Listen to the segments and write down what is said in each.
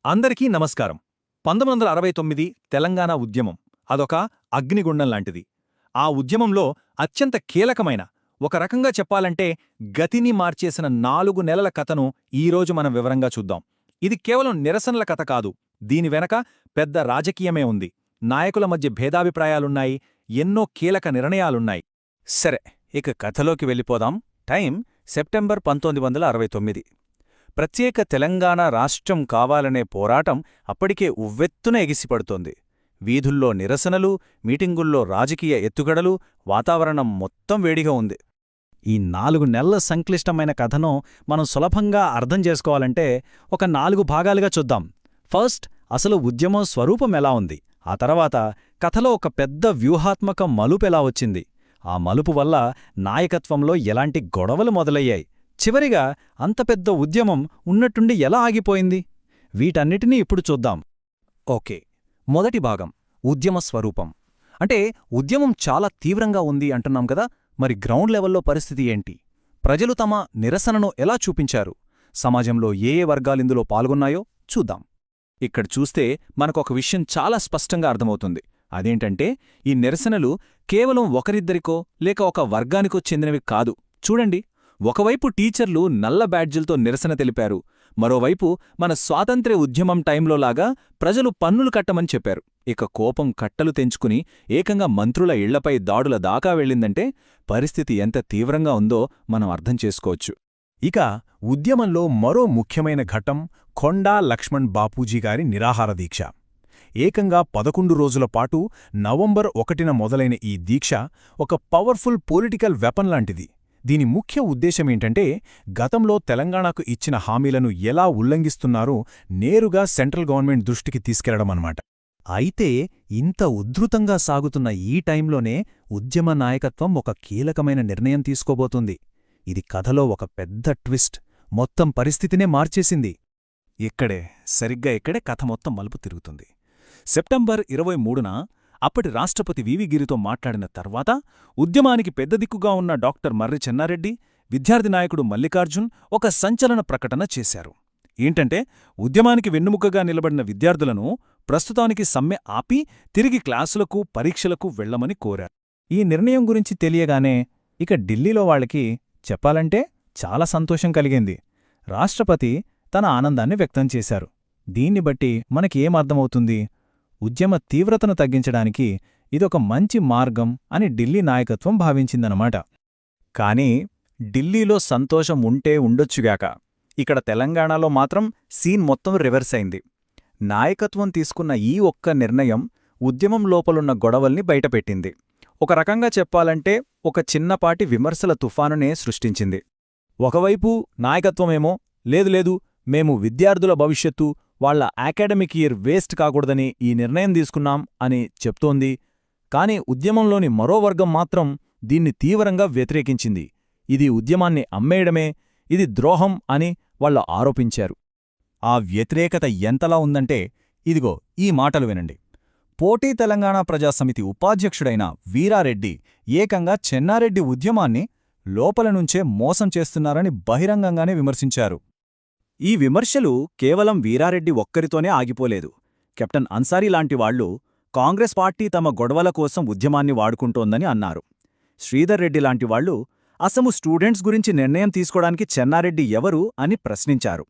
అందరికీ నమస్కారం. 1969 తెలంగాణ ఉద్యమం అదొక అగ్నిగుండం లాంటిది. ఆ ఉద్యమంలో అత్యంత కీలకమైన, ఒక రకంగా చెప్పాలంటే గతిని మార్చేసిన 4 నెలల కథను ఈరోజు మనం వివరంగా చూద్దాం. ఇది కేవలం నిరసనల కథ కాదు, దీని వెనక పెద్ద రాజకీయమే ఉంది. నాయకుల మధ్య భేదాభిప్రాయాలున్నాయి, ఎన్నో కీలక నిర్ణయాలున్నాయి. సరే, ఇక కథలోకి వెళ్ళిపోదాం. Time September 1969. ప్రత్యేక తెలంగాణ రాష్ట్రం కావాలనే పోరాటం అప్పటికే ఉవ్వెత్తున ఎగిసిపడుతోంది. వీధుల్లో నిరసనలు, మీటింగుల్లో రాజకీయ ఎత్తుగడలు, వాతావరణం మొత్తం వేడిగా ఉంది. ఈ 4 నెలల సంక్లిష్టమైన కథను మనం సులభంగా అర్థం చేసుకోవాలంటే ఒక 4 భాగాలుగా చూద్దాం. ఫస్ట్, అసలు ఉద్యమం స్వరూపం ఎలా ఉంది. ఆ తర్వాత కథలో ఒక పెద్ద వ్యూహాత్మక మలుపెలా వచ్చింది. ఆ మలుపు వల్ల నాయకత్వంలో ఎలాంటి గొడవలు మొదలయ్యాయి. చివరిగా అంత పెద్ద ఉద్యమం ఉన్నట్టుండి ఎలా ఆగిపోయింది. వీటన్నిటినీ ఇప్పుడు చూద్దాం. ఓకే, మొదటి భాగం ఉద్యమ స్వరూపం. అంటే ఉద్యమం చాలా తీవ్రంగా ఉంది అంటున్నాం కదా, మరి గ్రౌండ్ లెవెల్లో పరిస్థితి ఏంటి? ప్రజలు తమ నిరసనను ఎలా చూపించారు? సమాజంలో ఏ ఏ వర్గాలిందులో పాల్గొన్నాయో చూద్దాం. ఇక్కడ చూస్తే మనకొక విషయం చాలా స్పష్టంగా అర్థమవుతుంది. అదేంటంటే, ఈ నిరసనలు కేవలం ఒకరిద్దరికో లేక ఒక వర్గానికో చెందినవి కాదు. చూడండి, ఒకవైపు టీచర్లు నల్ల బ్యాడ్జిలతో నిరసన తెలిపారు, మరోవైపు మన స్వాతంత్ర్య ఉద్యమం టైంలోలాగా ప్రజలు పన్నులు కట్టమని చెప్పారు. ఇక కోపం కట్టలు తెంచుకుని ఏకంగా మంత్రుల ఇళ్లపై దాడుల దాకా వెళ్ళిందంటే పరిస్థితి ఎంత తీవ్రంగా ఉందో మనం అర్థం చేసుకోవచ్చు. ఇక ఉద్యమంలో మరో ముఖ్యమైన ఘట్టం కొండా లక్ష్మణ్ బాపూజీగారి నిరాహారదీక్ష. ఏకంగా 11 రోజుల పాటు నవంబర్ 1న మొదలైన ఈ దీక్ష ఒక పవర్ఫుల్ పొలిటికల్ వెపన్ లాంటిది. దీని ముఖ్య ఉద్దేశమేంటంటే, గతంలో తెలంగాణకు ఇచ్చిన హామీలను ఎలా ఉల్లంఘిస్తున్నారో నేరుగా సెంట్రల్ గవర్నమెంట్ దృష్టికి తీసుకెళ్లడమన్నమాట. అయితే ఇంత ఉద్ధృతంగా సాగుతున్న ఈ టైంలోనే ఉద్యమ నాయకత్వం ఒక కీలకమైన నిర్ణయం తీసుకోబోతుంది. ఇది కథలో ఒక పెద్ద ట్విస్ట్, మొత్తం పరిస్థితినే మార్చేసింది. సరిగ్గా ఇక్కడే కథ మొత్తం మలుపు తిరుగుతుంది. సెప్టెంబర్ 23న అప్పటి రాష్ట్రపతి వివి గిరితో మాట్లాడిన తర్వాత ఉద్యమానికి పెద్ద దిక్కుగా ఉన్న డాక్టర్ మర్రి చెన్నారెడ్డి, విద్యార్థి నాయకుడు మల్లికార్జున్ ఒక సంచలన ప్రకటన చేశారు. ఏంటంటే, ఉద్యమానికి వెన్నుముకగా నిలబడిన విద్యార్థులను ప్రస్తుతానికి సమ్మె ఆపి తిరిగి క్లాసులకు, పరీక్షలకు వెళ్లమని కోరారు. ఈ నిర్ణయం గురించి తెలియగానే ఇక ఢిల్లీలో వాళ్ళకి చెప్పాలంటే చాలా సంతోషం కలిగింది. రాష్ట్రపతి తన ఆనందాన్ని వ్యక్తం చేశారు. దీన్ని బట్టి మనకి ఏమర్థమవుతుంది? ఉద్యమ తీవ్రతను తగ్గించడానికి ఇదొక మంచి మార్గం అని ఢిల్లీ నాయకత్వం భావించిందన్నమాట. కానీ ఢిల్లీలో సంతోషం ఉంటే ఉండొచ్చుగాక, ఇక్కడ తెలంగాణలో మాత్రం సీన్ మొత్తం రివర్స్ అయింది. నాయకత్వం తీసుకున్న ఈ ఒక్క నిర్ణయం ఉద్యమం లోపలున్న గొడవల్ని బయటపెట్టింది. ఒక రకంగా చెప్పాలంటే ఒక చిన్నపాటి విమర్శల తుఫానునే సృష్టించింది. ఒకవైపు నాయకత్వమేమో లేదు, మేము విద్యార్థుల భవిష్యత్తు, వాళ్ల అకాడమిక్ ఇయర్ వేస్ట్ కాకూడదని ఈ నిర్ణయం తీసుకున్నాం అని చెప్తోంది. కాని ఉద్యమంలోని మరో వర్గం మాత్రం దీన్ని తీవ్రంగా వ్యతిరేకించింది. ఇది ఉద్యమాన్ని అమ్మేయడమే, ఇది ద్రోహం అని వాళ్లు ఆరోపించారు. ఆ వ్యతిరేకత ఎంతలా ఉందంటే, ఇదిగో ఈ మాటలు వినండి. పోటీ తెలంగాణ ప్రజాసమితి ఉపాధ్యక్షుడైన వీరారెడ్డి ఏకంగా చెన్నారెడ్డి ఉద్యమాన్ని లోపలనుంచే మోసం చేస్తున్నారని బహిరంగంగానే విమర్శించారు. ఈ విమర్శలు కేవలం వీరారెడ్డి ఒక్కరితోనే ఆగిపోలేదు. కెప్టెన్ అన్సారీ లాంటివాళ్లు కాంగ్రెస్ పార్టీ తమ గొడవల కోసం ఉద్యమాన్ని వాడుకుంటోందని అన్నారు. శ్రీధర్ రెడ్డి లాంటివాళ్లు అసలు స్టూడెంట్స్ గురించి నిర్ణయం తీసుకోవడానికి చెన్నారెడ్డి ఎవరు అని ప్రశ్నించారు.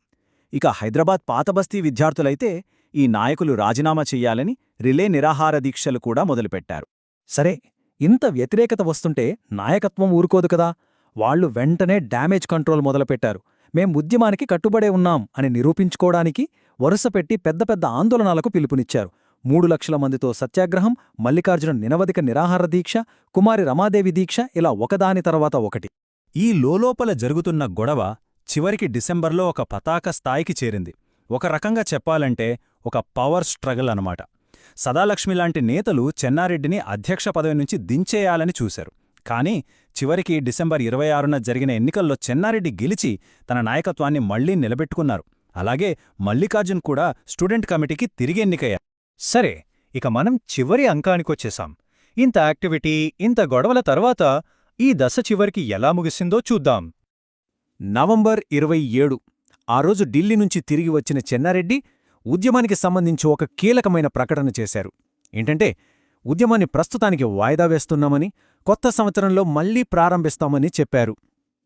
ఇక హైదరాబాద్ పాతబస్తీ విద్యార్థులైతే ఈ నాయకులు రాజీనామా చెయ్యాలని రిలే నిరాహార దీక్షలు కూడా మొదలుపెట్టారు. సరే, ఇంత వ్యతిరేకత వస్తుంటే నాయకత్వం ఊరుకోదు కదా. వాళ్లు వెంటనే డ్యామేజ్ కంట్రోల్ మొదలుపెట్టారు. మేం ఉద్యమానికి కట్టుబడే ఉన్నాం అని నిరూపించుకోవడానికి వరుసపెట్టి పెద్ద పెద్ద ఆందోళనలకు పిలుపునిచ్చారు. 3 లక్షల మందితో సత్యాగ్రహం, మల్లికార్జున నిరవధిక నిరాహార దీక్ష, కుమారి రమాదేవి దీక్ష, ఇలా ఒకదాని తర్వాత ఒకటి. ఈ లోలోపల జరుగుతున్న గొడవ చివరికి డిసెంబర్లో ఒక పతాక స్థాయికి చేరింది. ఒక రకంగా చెప్పాలంటే ఒక పవర్ స్ట్రగల్ అనమాట. సదాలక్ష్మిలాంటి నేతలు చెన్నారెడ్డిని అధ్యక్ష పదవి నుంచి దించేయాలని చూశారు. కానీ చివరికి డిసెంబర్ 26న జరిగిన ఎన్నికల్లో చెన్నారెడ్డి గెలిచి తన నాయకత్వాన్ని మళ్లీ నిలబెట్టుకున్నారు. అలాగే మల్లికార్జున్ కూడా స్టూడెంట్ కమిటీకి తిరిగి ఎన్నికయ్యారు. సరే, ఇక మనం చివరి అంకానికొచ్చేశాం. ఇంత యాక్టివిటీ, ఇంత గొడవల తర్వాత ఈ దశ చివరికి ఎలా ముగిసిందో చూద్దాం. నవంబర్ 27 ఆ రోజు ఢిల్లీ నుంచి తిరిగి వచ్చిన చెన్నారెడ్డి ఉద్యమానికి సంబంధించి ఒక కీలకమైన ప్రకటన చేశారు. ఏంటంటే, ఉద్యమాన్ని ప్రస్తుతానికి వాయిదా వేస్తున్నామని, కొత్త సంవత్సరంలో మళ్లీ ప్రారంభిస్తామని చెప్పారు.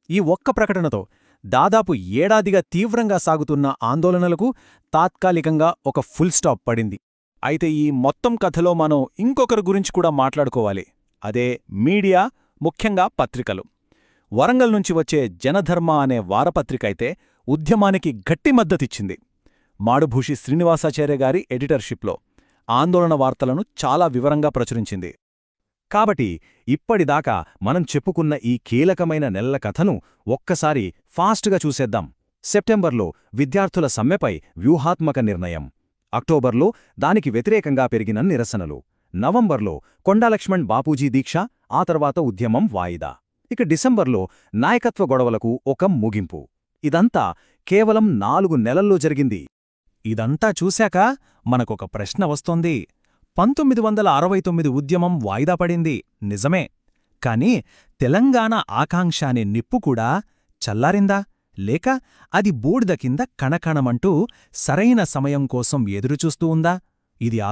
ఈ ఒక్క ప్రకటనతో దాదాపు ఏడాదిగా తీవ్రంగా సాగుతున్న ఆందోళనలకు తాత్కాలికంగా ఒక ఫుల్ స్టాప్ పడింది. అయితే ఈ మొత్తం కథలో మనం ఇంకొకరి గురించి కూడా మాట్లాడుకోవాలి. అదే మీడియా, ముఖ్యంగా పత్రికలు. వరంగల్ నుంచి వచ్చే జనధర్మ అనే వారపత్రిక అయితే ఉద్యమానికి గట్టి మద్దతిచ్చింది. మాడుభూషి శ్రీనివాసాచార్య గారి ఎడిటర్షిప్లో ఆందోళన వార్తలను చాలా వివరంగా ప్రచురించింది. కాబట్టి ఇప్పటిదాకా మనం చెప్పుకున్న ఈ కీలకమైన నెలల కథను ఒక్కసారి ఫాస్ట్గా చూసేద్దాం. సెప్టెంబర్లో విద్యార్థుల సమ్మెపై వ్యూహాత్మక నిర్ణయం, అక్టోబర్లో దానికి వ్యతిరేకంగా పెరిగిన నిరసనలు, నవంబర్లో కొండాలక్ష్మణ్ బాపూజీ దీక్ష, ఆ తర్వాత ఉద్యమం వాయిదా, ఇక డిసెంబర్లో నాయకత్వ గొడవలకు ఒక ముగింపు. ఇదంతా కేవలం 4 నెలల్లో జరిగింది. ఇదంతా చూశాక మనకొక ప్రశ్న వస్తోంది. 1969 ఉద్యమం వాయిదా పడింది నిజమే, కాని తెలంగాణ ఆకాంక్ష అనే నిప్పు కూడా చల్లారిందా, లేక అది బూడిద కింద కణకణమంటూ సరైన సమయం కోసం ఎదురుచూస్తూ ఉందా? ఇది